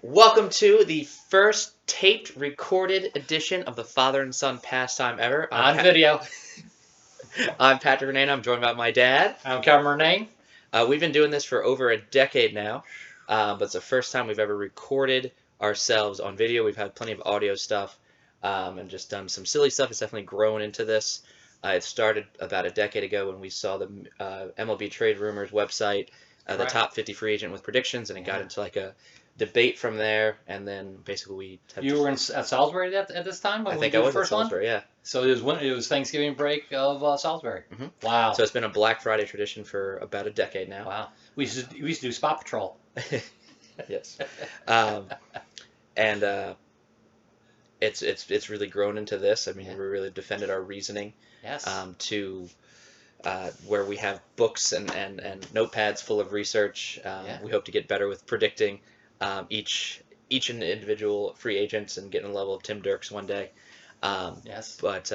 Welcome to the first taped, recorded edition of the father and son pastime ever. On video. I'm Patrick Renee. I'm joined by my dad. I'm Cameron Renee. We've been doing this for over a decade now, but it's the first time we've ever recorded ourselves on video. We've had plenty of audio stuff and just done some silly stuff. It's definitely grown into this. It started about a decade ago when we saw the MLB Trade Rumors website, the top 50 free agent with predictions, and it got into like a debate from there, and then basically we had You were at Salisbury at this time? I think I was at Salisbury, yeah. So it was Thanksgiving break of Salisbury. Mm-hmm. Wow. So it's been a Black Friday tradition for about a decade now. Wow. We used to do Spot Patrol. Yes. It's really grown into this. I mean, we really defended our reasoning. Yes. To where we have books and notepads full of research. We hope to get better with predicting each individual free agents and getting a level of Tim Dirks one day. Yes. But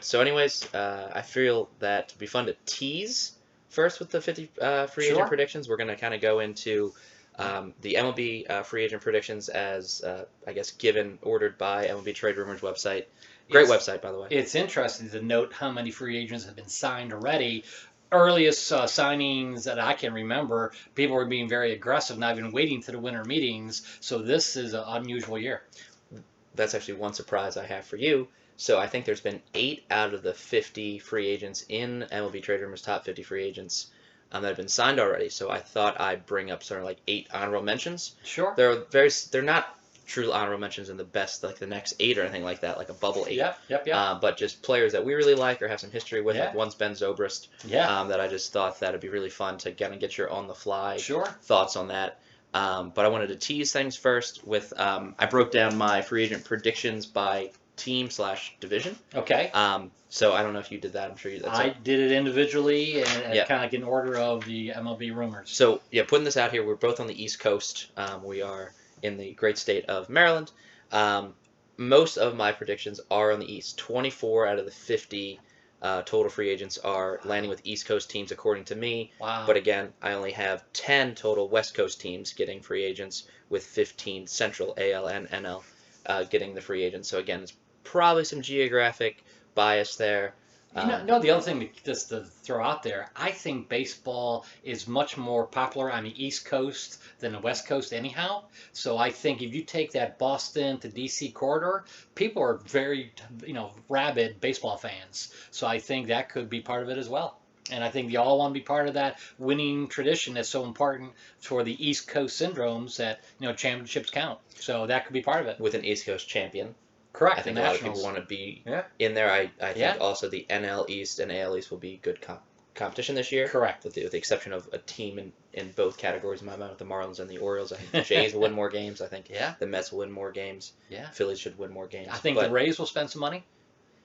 so anyways, I feel that it'd be fun to tease first with the 50 free agent predictions. We're going to kind of go into the MLB free agent predictions as, I guess, ordered by MLB Trade Rumors website. Great website, by the way. It's interesting to note how many free agents have been signed already. Earliest signings that I can remember, people were being very aggressive, not even waiting to the winter meetings. So this is an unusual year. That's actually one surprise I have for you. So I think there's been 8 out of the 50 free agents in MLB Trade Rumors top 50 free agents that have been signed already. So I thought I'd bring up sort of like 8 honorable mentions. Sure. They're not true honorable mentions in the best, like the next 8 or anything like that, like a bubble 8. Yep. But just players that we really like or have some history with, like one's Ben Zobrist. That I just thought that it'd be really fun to kind of get your on-the-fly thoughts on that. But I wanted to tease things first with, I broke down my free agent predictions by team/division. Okay. So I don't know if you did that. I'm sure you did. I did it individually and kind of like in order of the MLB rumors. So, putting this out here, we're both on the East Coast. We are in the great state of Maryland. Most of my predictions are on the East. 24 out of the 50 total free agents are landing with East Coast teams, according to me. Wow. But again, I only have 10 total West Coast teams getting free agents, with 15 Central, AL, and NL getting the free agents. So again, it's probably some geographic bias there. The other thing just to throw out there, I think baseball is much more popular on the East Coast than the West Coast anyhow. So I think if you take that Boston to DC corridor, people are very, rabid baseball fans. So I think that could be part of it as well. And I think you all want to be part of that winning tradition that's so important for the East Coast syndromes that, championships count. So that could be part of it. With an East Coast champion. Correct. I think a lot of people want to be in there. I think also the NL East and AL East will be good competition this year. Correct. With the exception of a team in both categories in my mind, with the Marlins and the Orioles. I think the Jays will win more games. I think the Mets will win more games. Yeah. Phillies should win more games. I think the Rays will spend some money.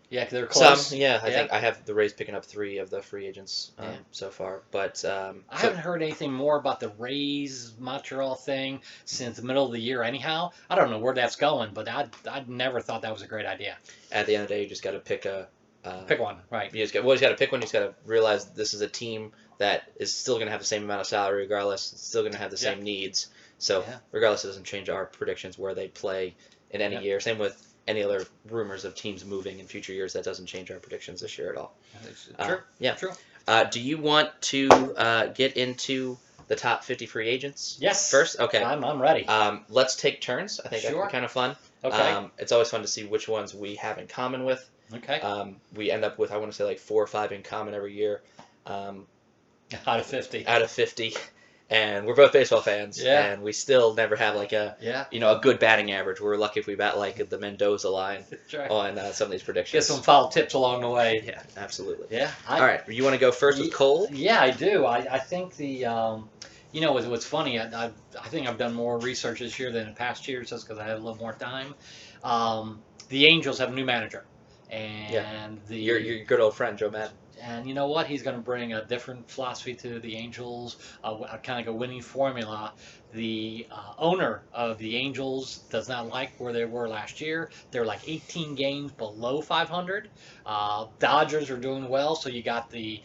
Yeah, 'cause they're close. I think I have the Rays picking up 3 of the free agents so far. But I haven't heard anything more about the Rays Montreal thing since the middle of the year. Anyhow, I don't know where that's going, but I never thought that was a great idea. At the end of the day, you just got to pick one, right? You just got to pick one. You just got to realize this is a team that is still going to have the same amount of salary regardless. It's still going to have the same needs. So regardless, it doesn't change our predictions where they play in any year. Same with any other rumors of teams moving in future years. That doesn't change our predictions this year at all. True. Do you want to get into the top 50 free agents? Yes. First? Okay. I'm ready. Let's take turns. I think that'd be kind of fun. Okay. It's always fun to see which ones we have in common with. Okay. We end up with, I want to say, like 4 or 5 in common every year. Out of 50. Out of 50. And we're both baseball fans, and we still never have like a good batting average. We're lucky if we bat like the Mendoza line on some of these predictions. Get some foul tips along the way. Yeah, absolutely. Yeah. All right, you want to go first with Cole? Yeah, I do. I think what's funny, I think I've done more research this year than in past years just because I had a little more time. The Angels have a new manager. And your good old friend, Joe Madden. And you know what? He's going to bring a different philosophy to the Angels, kind of like a winning formula. The owner of the Angels does not like where they were last year. They're like 18 games below 500. Dodgers are doing well, so you got the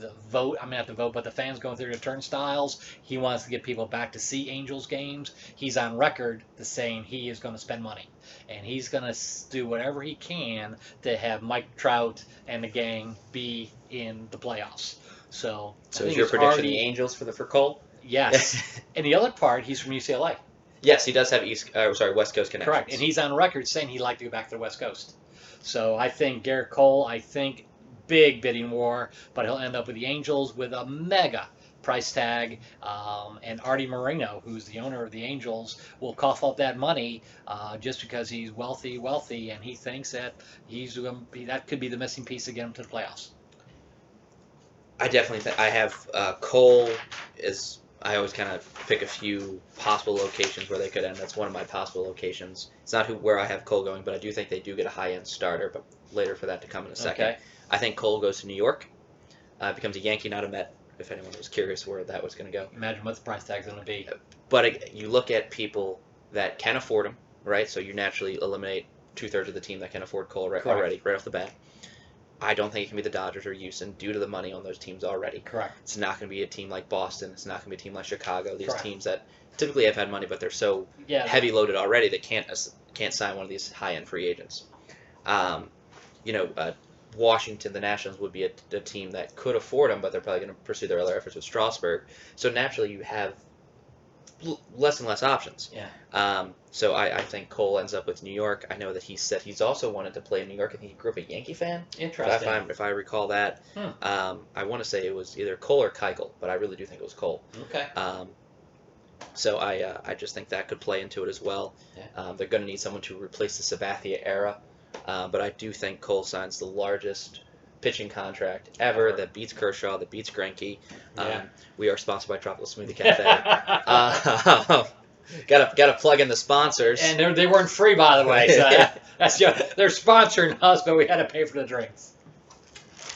the vote. I mean, not the vote, but the fans going through the turnstiles. He wants to get people back to see Angels games. He's on record to saying he is going to spend money, and he's going to do whatever he can to have Mike Trout and the gang be in the playoffs. So is your prediction the Angels for Cole? Yes. And the other part, he's from UCLA. Yes, he does have West Coast connections. Correct, and he's on record saying he'd like to go back to the West Coast. So I think Garrett Cole, big bidding war, but he'll end up with the Angels with a mega price tag. And Artie Moreno, who's the owner of the Angels, will cough up that money just because he's wealthy, and he thinks that that could be the missing piece to get him to the playoffs. I definitely think I have Cole is. I always kind of pick a few possible locations where they could end. That's one of my possible locations. It's not where I have Cole going, but I do think they do get a high-end starter, but later for that to come in a second. Okay. I think Cole goes to New York, becomes a Yankee, not a Met, if anyone was curious where that was going to go. Imagine what the price tag's going to be. But you look at people that can afford him, right? So you naturally eliminate two-thirds of the team that can afford Cole already, right off the bat. I don't think it can be the Dodgers or Houston due to the money on those teams already. Correct. It's not going to be a team like Boston. It's not going to be a team like Chicago. These Correct. teams that typically have had money, but they're so heavy loaded already they can't sign one of these high end free agents. Washington, the Nationals would be a team that could afford them, but they're probably going to pursue their other efforts with Strasburg. So naturally, you have less and less options. Yeah. So I think Cole ends up with New York. I know that he said he's also wanted to play in New York. I think he grew up a Yankee fan. Interesting. If I recall that. I want to say it was either Cole or Keuchel, but I really do think it was Cole. Okay. So I just think that could play into it as well. Yeah. They're going to need someone to replace the Sabathia era. But I do think Cole signs the largest pitching contract ever that beats Kershaw, that beats Greinke. We are sponsored by Tropical Smoothie Cafe. Gotta plug in the sponsors. And they weren't free, by the way. So they're sponsoring us, but we had to pay for the drinks.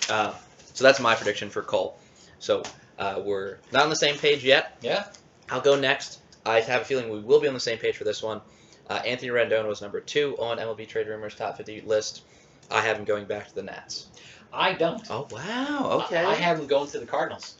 So that's my prediction for Cole. So we're not on the same page yet. Yeah. I'll go next. I have a feeling we will be on the same page for this one. Anthony Rendon was number 2 on MLB Trade Rumors top 50 list. I have him going back to the Nats. I don't. Oh, wow. Okay. I have him going to the Cardinals.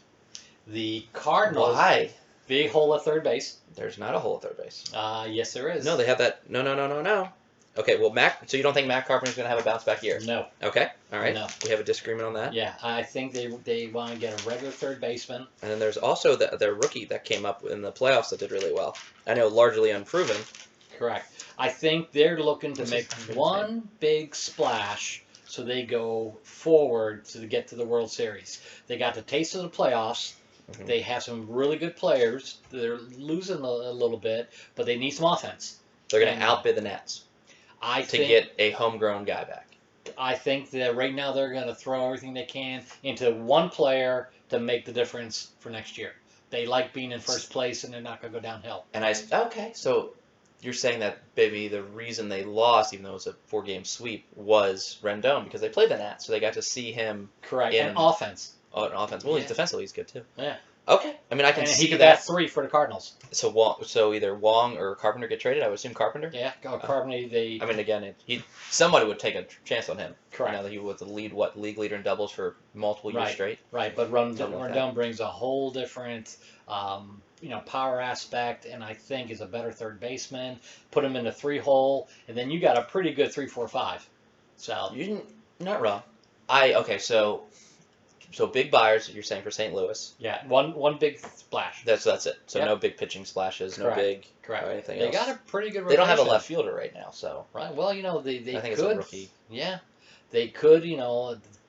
The Cardinals. Why? Big hole at third base. There's not a hole at third base. Yes, there is. No, they have that. No. Okay, well, so you don't think Matt Carpenter's going to have a bounce back year? No. Okay, all right. No. We have a disagreement on that. Yeah, I think they want to get a regular third baseman. And then there's also the rookie that came up in the playoffs that did really well. I know, largely unproven. Correct. I think they're looking to make one big splash so they go forward to get to the World Series. They got the taste of the playoffs. Mm-hmm. They have some really good players. They're losing a little bit, but they need some offense. They're going to outbid the Nats to get a homegrown guy back. I think that right now they're going to throw everything they can into one player to make the difference for next year. They like being in first place, and they're not going to go downhill. So you're saying that maybe the reason they lost, even though it was a 4-game sweep, was Rendon because they played the Nats, so they got to see him. Correct. And offense. Oh, an offense. Well, defensively he's good too. Yeah. Okay. I mean, I can see he could that. bat 3 for the Cardinals. So either Wong or Carpenter get traded. I would assume Carpenter. Yeah, Carpenter. I mean, again, somebody would take a chance on him. Correct. Now that he was the league leader in doubles for multiple years straight. Right, but Rendon brings a whole different, power aspect, and I think is a better third baseman. Put him in the 3-hole, and then you got a pretty good 3-4-5. So not wrong. So big buyers, you're saying for St. Louis. Yeah, one big splash. That's it. So no big pitching splashes, no big or anything else. They got a pretty good rotation. They don't have a left fielder right now, so. Right. Well, they I think could. It's a rookie. Yeah, they could.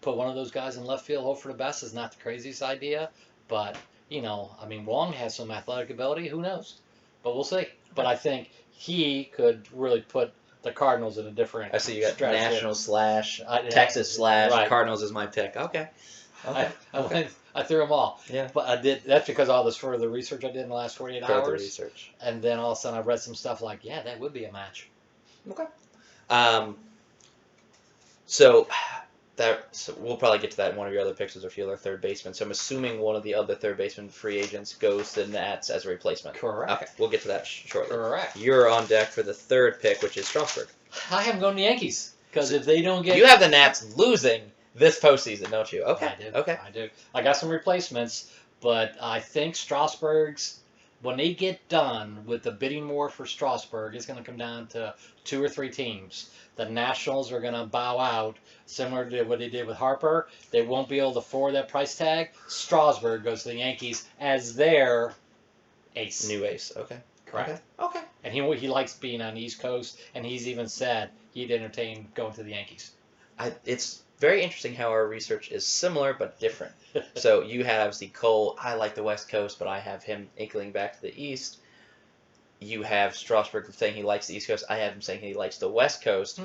Put one of those guys in left field. Hope for the best is not the craziest idea, but Wong has some athletic ability. Who knows? But we'll see. But I think he could really put the Cardinals in a different. I see you got National / Texas / Cardinals is my pick. Okay. I threw them all. Yeah. But I did. That's because all this further research I did in the last 48 hours. Further research. And then all of a sudden I read some stuff like, that would be a match. Okay. So we'll probably get to that in one of your other picks as a few other third baseman. So I'm assuming one of the other third baseman free agents goes to the Nats as a replacement. Correct. Okay, we'll get to that shortly. Correct. You're on deck for the third pick, which is Strasburg. I have him going to the Yankees because if they don't get, you have the Nats losing this postseason, don't you? Okay. I do. Okay. I do. I got some replacements, but I think Strasburg's, when they get done with the bidding war for Strasburg, it's going to come down to 2 or 3 teams. The Nationals are going to bow out, similar to what they did with Harper. They won't be able to afford that price tag. Strasburg goes to the Yankees as their ace. New ace. Okay. Correct. Okay. And he likes being on the East Coast, and he's even said he'd entertain going to the Yankees. It's very interesting how our research is similar but different. So you have the Cole, I like the West Coast, but I have him inkling back to the East. You have Strasburg saying he likes the East Coast. I have him saying he likes the West Coast.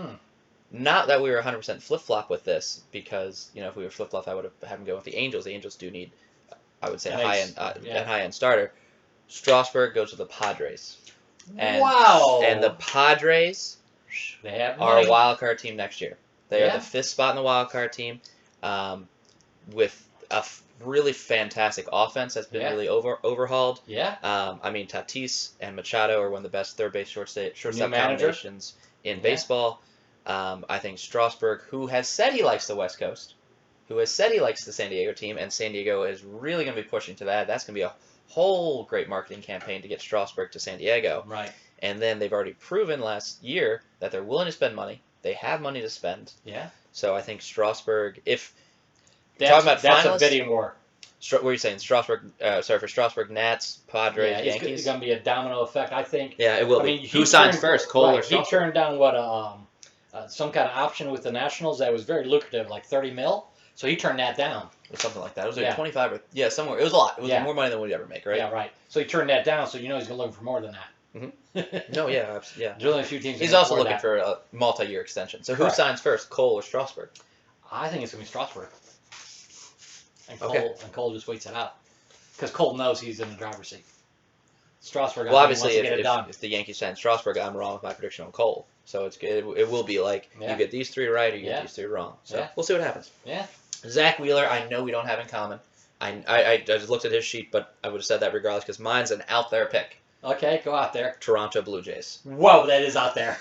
Not that we were 100% flip-flop with this, because, if we were flip-flop, I would have had him go with the Angels. The Angels do need, I would say, a high-end starter. Strasburg goes with the Padres. And, wow! And the Padres are a wild card team next year. They are the 5th spot in the wild card team, with a really fantastic offense that's been really overhauled. Yeah. Tatis and Machado are one of the best third base shortstop combinations in baseball. I think Strasburg, who has said he likes the West Coast, who has said he likes the San Diego team, and San Diego is really going to be pushing to that. That's going to be a whole great marketing campaign to get Strasburg to San Diego. Right. And then they've already proven last year that they're willing to spend money. They have money to spend. Yeah. So I think Strasburg, if that's a bidding war. What are you saying? Strasburg, for Strasburg, Nats, Padres, Yankees? It's going to be a domino effect, I think. Yeah, it will be. Who signs first, Cole or Strasburg? He turned down some kind of option with the Nationals that was very lucrative, like $30 million. So he turned that down. Or something like that. It was like 25 or somewhere. It was a lot. It was more money than we'd ever make, right? Yeah, right. So he turned that down. So he's going to look for more than that. Mm-hmm. No, yeah. There's only a few teams. He's also looking for a multi-year extension. So who signs first, Cole or Strasburg? I think it's going to be Strasburg. And Cole just waits it out. Because Cole knows he's in the driver's seat. Strasburg, obviously, if the Yankees sign Strasburg, I'm wrong with my prediction on Cole. So it will be like you get these 3 right or you get these 3 wrong. So we'll see what happens. Yeah. Zach Wheeler, I know we don't have in common. I just looked at his sheet, but I would have said that regardless because mine's an out there pick. Okay, go out there. Toronto Blue Jays. Whoa, that is out there.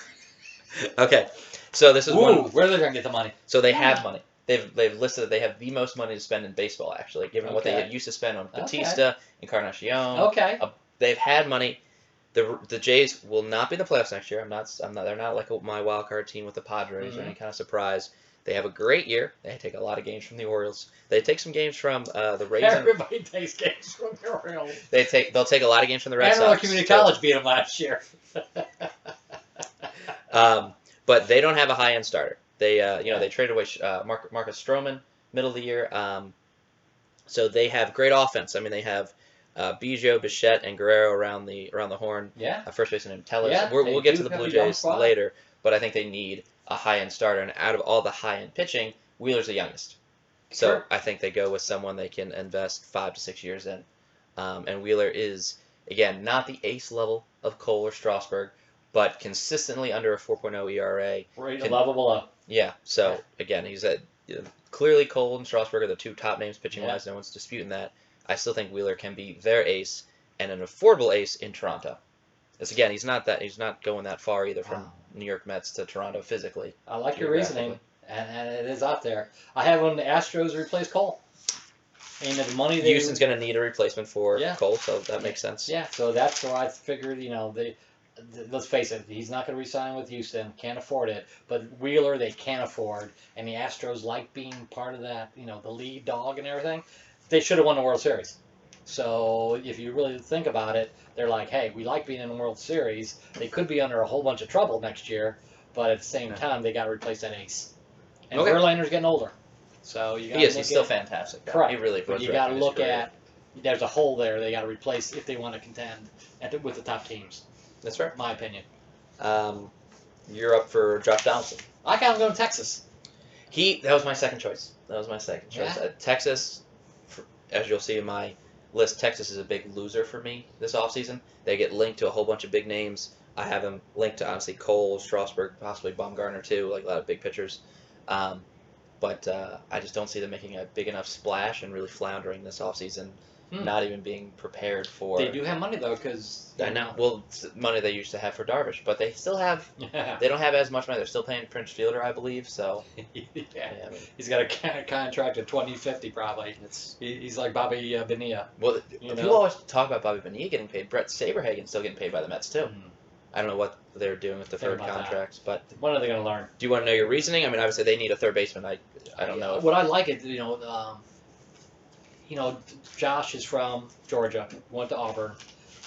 Okay, so this is where are they going to get the money? So they have money. They've listed that they have the most money to spend in baseball, actually, given what they used to spend on Batista, Encarnacion. Okay. They've had money. The Jays will not be in the playoffs next year. They're not like my wild card team with the Padres or any kind of surprise. They have a great year. They take a lot of games from the Orioles. They take some games from the Rays. Everybody takes games from the Orioles. They'll take a lot of games from the Red Sox. Amarillo Community College beat them last year. But they don't have a high end starter. They traded away Marcus Stroman middle of the year. So they have great offense. They have Biggio, Bichette, and Guerrero around the horn. Yeah. First baseman named Tellez. Yeah, we'll get to the Blue Jays later, but I think they need a high-end starter, and out of all the high-end pitching, Wheeler's the youngest. So I think they go with someone they can invest 5 to 6 years in. And Wheeler is, again, not the ace level of Cole or Strasburg, but consistently under a 4.0 ERA. Level below. Yeah. So, again, he's clearly Cole and Strasburg are the 2 top names pitching-wise. No one's disputing that. I still think Wheeler can be their ace and an affordable ace in Toronto. Because again, he's not going that far either from New York Mets to Toronto physically. I like your reasoning, and it is out there. I have on the Astros replace Cole. And the money Houston's going to need a replacement for Cole, so that makes sense. Yeah, so that's where I figured, let's face it, he's not going to re-sign with Houston, can't afford it. But Wheeler, they can afford, and the Astros like being part of that, the lead dog and everything. They should have won the World Series. So if you really think about it, they're like, hey, we like being in the World Series. They could be under a whole bunch of trouble next year, but at the same time, they got to replace that ace. And Verlander's getting older. So you got he's still fantastic. Correct. He really but you got to look at, there's a hole there they got to replace if they want to contend with the top teams. That's right. My opinion. You're up for Josh Donaldson. I got him going to Texas. That was my second choice. Yeah. Texas, as you'll see in my list, Texas is a big loser for me this offseason. They get linked to a whole bunch of big names. I have them linked to, honestly, Cole, Strasburg, possibly Baumgartner, too, like a lot of big pitchers. But I just don't see them making a big enough splash and really floundering this offseason not even being prepared for. They do have money though, because I know. Well, it's money they used to have for Darvish, but they still have. They don't have as much money. They're still paying Prince Fielder, I believe. So yeah, I mean, he's got a contract of 2050 probably. He's like Bobby Bonilla. Well, people always talk about Bobby Bonilla getting paid. Brett Saberhagen's still getting paid by the Mets too. I don't know what they're doing with deferred contracts, but when are they going to learn? Do you want to know your reasoning? I mean, obviously they need a third baseman. I don't know. What I like it, Josh is from Georgia, went to Auburn.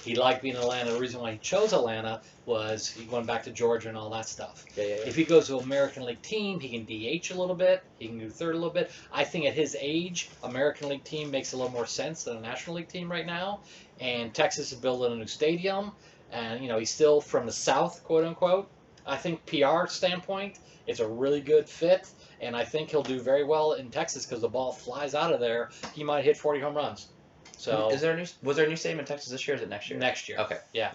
He liked being in Atlanta. The reason why he chose Atlanta was he went back to Georgia and all that stuff. Yeah. If he goes to an American League team, he can DH a little bit. He can do third a little bit. I think at his age, American League team makes a little more sense than a National League team right now. And Texas is building a new stadium. And, he's still from the South, quote unquote. I think PR standpoint, it's a really good fit. And I think he'll do very well in Texas because the ball flies out of there. He might hit 40 home runs. So was there a new stadium in Texas this year? Or is it next year? Next year. Okay. Yeah.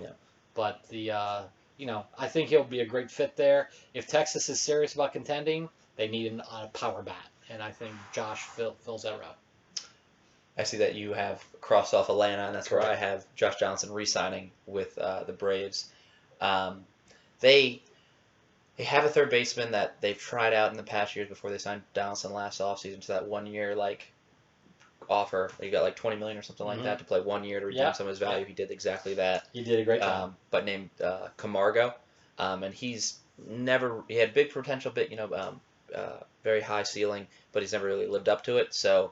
But I think he'll be a great fit there. If Texas is serious about contending, they need a power bat, and I think Josh fills that route. I see that you have crossed off Atlanta, and that's where I have Josh Johnson re-signing with the Braves. They have a third baseman that they've tried out in the past years before they signed Donaldson last offseason to that 1 year offer. He got $20 million or something like that to play 1 year to redeem some of his value. He did exactly that. He did a great job. But named Camargo, and he had big potential, very high ceiling, but he's never really lived up to it. So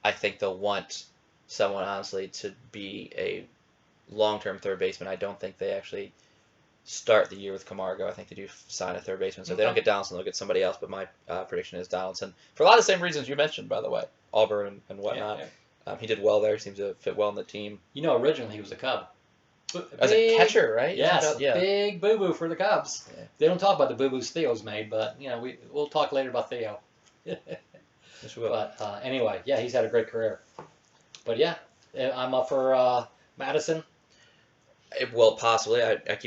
I think they'll want someone honestly to be a long-term third baseman. I don't think they actually start the year with Camargo. I think they do sign a third baseman. So if they don't get Donaldson, they'll get somebody else. But my prediction is Donaldson. For a lot of the same reasons you mentioned, by the way. Auburn and whatnot. He did well there. He seems to fit well in the team. Originally he was a Cub. As a catcher, right? Yes, big boo-boo for the Cubs. Yeah. They don't talk about the boo-boos Theo's made, but, we'll talk later about Theo. Yes, we will. But anyway, he's had a great career. But, I'm up for Madison. Well, possibly. I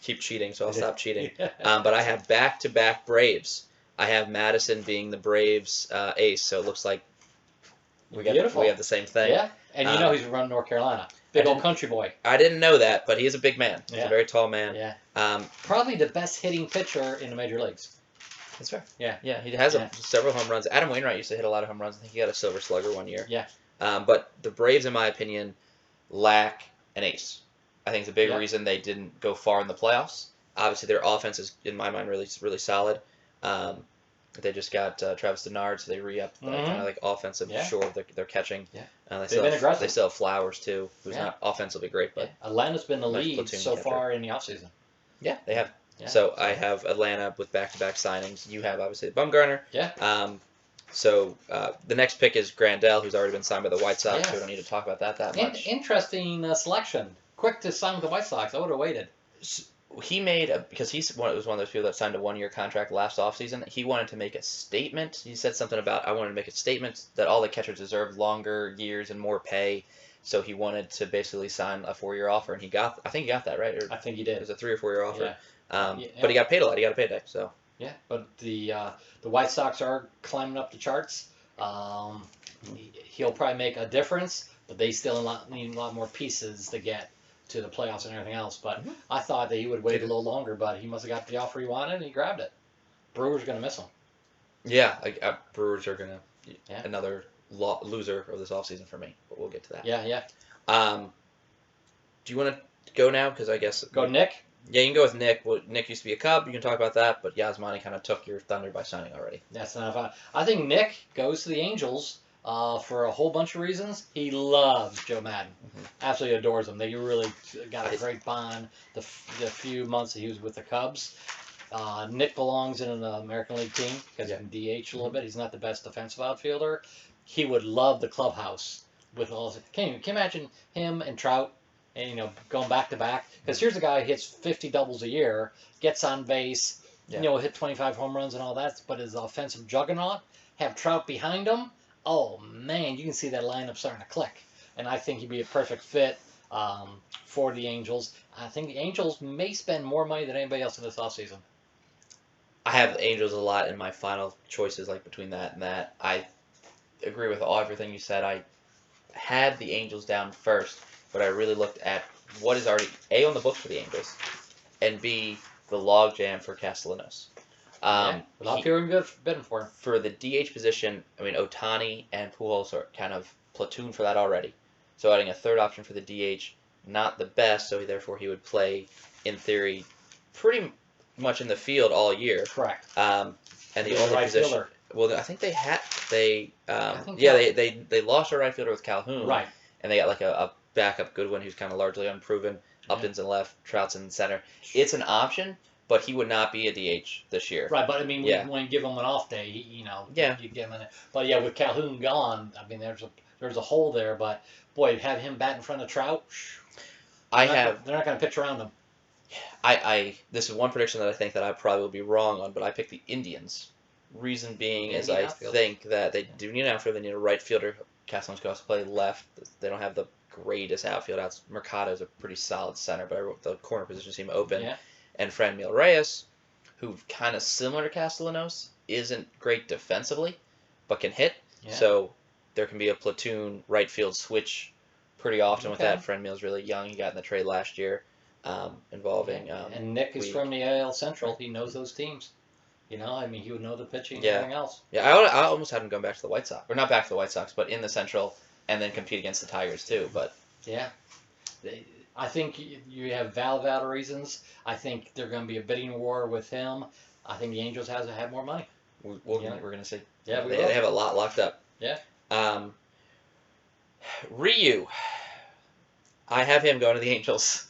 keep cheating, so I'll stop cheating. But I have back-to-back Braves. I have Madison being the Braves' ace, so it looks like we have the same thing. Yeah, and he's from North Carolina. Big old country boy. I didn't know that, but he is a big man. He's a very tall man. Yeah. Probably the best hitting pitcher in the major leagues. That's fair. Yeah. Yeah, he has several home runs. Adam Wainwright used to hit a lot of home runs. I think he got a Silver Slugger 1 year. Yeah. But the Braves, in my opinion, lack an ace. I think it's a big reason they didn't go far in the playoffs. Obviously, their offense is, in my mind, really, really solid. They just got Travis Denard, so they re-upped that kind of offensive shore of their catching. Yeah. They've been aggressive. They still have Flowers, too, who's not offensively great. But Atlanta's been the lead so far in the offseason. Yeah, they have. Yeah. So I have Atlanta with back-to-back signings. You have, obviously, Bumgarner. Yeah. So the next pick is Grandel, who's already been signed by the White Sox, so we don't need to talk about that much. Interesting selection. Quick to sign with the White Sox. I would have waited. He made because was one of those people that signed a 1-year contract last offseason. He wanted to make a statement. He said something about, I wanted to make a statement that all the catchers deserve longer years and more pay. So he wanted to basically sign a 4-year offer, and I think he got that, right? I think he did. It was a 3 or 4 year offer. Yeah. But he got paid a lot. He got a payday. So yeah, but the White Sox are climbing up the charts. He'll probably make a difference, but they still need a lot more pieces to get to the playoffs and everything else. But I thought that he would wait a little longer, but he must have got the offer he wanted, and he grabbed it. Brewers are going to miss him. Yeah, Brewers are going to another loser of this offseason for me, but we'll get to that. Yeah. Do you want to go now? Because I guess go Nick. Yeah, you can go with Nick. Well, Nick used to be a Cub. You can talk about that, but Yasmani kind of took your thunder by signing already. That's not fun. I think Nick goes to the Angels for a whole bunch of reasons. He loves Joe Madden. Absolutely adores him. They really got a great bond the few months that he was with the Cubs. Nick belongs in an American League team because he can DH a little bit. He's not the best defensive outfielder. He would love the clubhouse with all. Can you imagine him and Trout? And going back to back, because here's a guy who hits 50 doubles a year, gets on base, hit 25 home runs and all that, but his offensive juggernaut, have Trout behind him. Oh man, you can see that lineup starting to click, and I think he'd be a perfect fit for the Angels. I think the Angels may spend more money than anybody else in this offseason. I have the Angels a lot in my final choices, between that and that. I agree with everything you said. had the Angels down first, but I really looked at what is already A, on the books for the Angels, and B, the logjam for Castellanos. Yeah, a lot of people are good bidding for him. For the DH position, I mean, Ohtani and Pujols are kind of platoon for that already. So adding a third option for the DH, not the best, so therefore he would play, in theory, pretty much in the field all year. Correct. And the He's a only right position. fielder. Well, I think they had they think they lost a right fielder with Calhoun, Right. and they got like a backup good one who's kind of largely unproven. Upton's in left, Trout's in center. It's an option, but he would not be a DH this year. Right, but I mean, Yeah. when you give him an off day, Yeah. you give him an. But yeah, with Calhoun gone, I mean, there's a hole there. But boy, have him bat in front of Trout. They're not going to pitch around him. This is one prediction that I think that I probably will be wrong on, but I picked the Indians. Reason being is I think that they do need an outfielder. They need a right fielder. Castellanos could also play left. They don't have the greatest outfield. Mercado's a pretty solid center, but the corner position seem open. Yeah. And Franmil Reyes, who kind of similar to Castellanos, isn't great defensively, but can hit. Yeah. So there can be a platoon right field switch pretty often with Okay. that. Franmil's really young. He got in the trade last year involving. And Nick is from the AL Central. He knows those teams. I mean, he would know the pitching and everything else. Yeah, I almost had him going back to the White Sox. Or not back to the White Sox, but in the Central, and then compete against the Tigers, too. But Yeah. I think you have valid reasons. I think they're going to be a bidding war with him. I think the Angels have more money. we're going to see. Yeah, they have a lot locked up. Yeah. Ryu. I have him going to the Angels.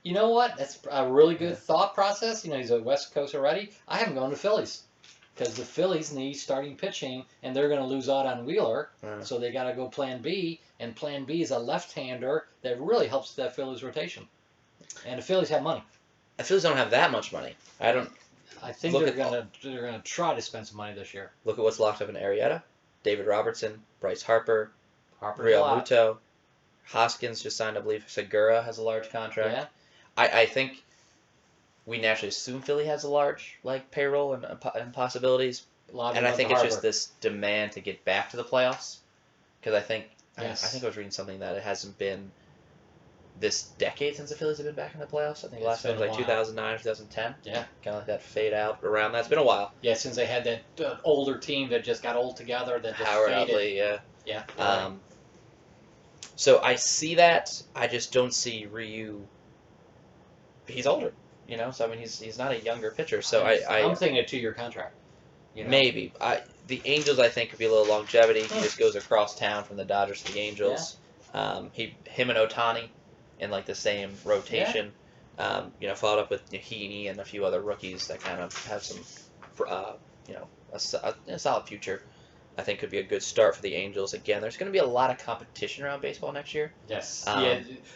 You know what? That's a really good thought process. He's a West Coast already. I have him going to Phillies because the Phillies need starting pitching, and they're going to lose out on Wheeler, so they got to go Plan B. And Plan B is a left-hander that really helps that Phillies rotation. And the Phillies have money. The Phillies don't have that much money. I think they're gonna try to spend some money this year. Look at what's locked up in Arrieta. David Robertson, Bryce Harper, Harper's Real a lot. Muto. Hoskins just signed, I believe. Segura has a large contract. Yeah. I think we naturally assume Philly has a large payroll and possibilities, and I think it's just this demand to get back to the playoffs. Because I think I think I was reading something that it hasn't been this decade since the Phillies have been back in the playoffs. I think last time was like 2009 or 2010. Yeah. Kind of like that fade out around that. It's been a while. Yeah, since they had that older team that just got old together that just Howard faded. Utley, yeah. Yeah. So I see that. I just don't see Ryu. He's older, So I mean, he's not a younger pitcher. So I'm thinking a 2-year contract. Maybe the Angels I think could be a little longevity. He just goes across town from the Dodgers to the Angels. Yeah. Him and Ohtani in the same rotation. Yeah. Followed up with Heaney and a few other rookies that kind of have some, a solid future. I think could be a good start for the Angels. Again, there's going to be a lot of competition around baseball next year. Yes.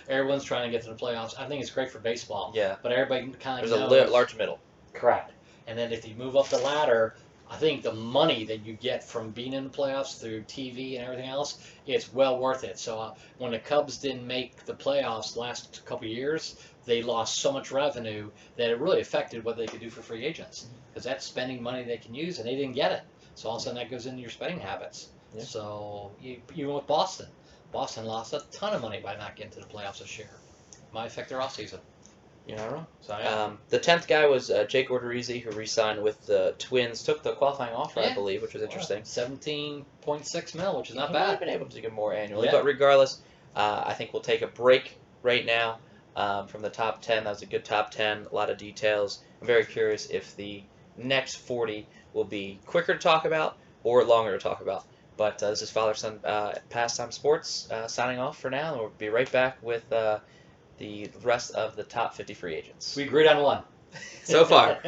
Everyone's trying to get to the playoffs. I think it's great for baseball. Yeah. But everybody kind of knows. There's a large middle. Correct. And then if you move up the ladder, I think the money that you get from being in the playoffs through TV and everything else, it's well worth it. So when the Cubs didn't make the playoffs the last couple of years, they lost so much revenue that it really affected what they could do for free agents. Because that's spending money they can use, and they didn't get it. So all of a sudden that goes into your spending habits. Yeah. So even with Boston lost a ton of money by not getting to the playoffs this year. Might affect their offseason. You're not wrong. So, yeah. The 10th guy was Jake Odorizzi, who re-signed with the Twins. Took the qualifying offer, I believe, which was interesting. $17.6 million, which is not He bad. might have been able to get more annually, but regardless, I think we'll take a break right now from the top 10. That was a good top 10, a lot of details. I'm very curious if the next 40 will be quicker to talk about or longer to talk about. But this is Father Son Pastime Sports signing off for now, and we'll be right back with the rest of the top 50 free agents. We agreed on one. So far.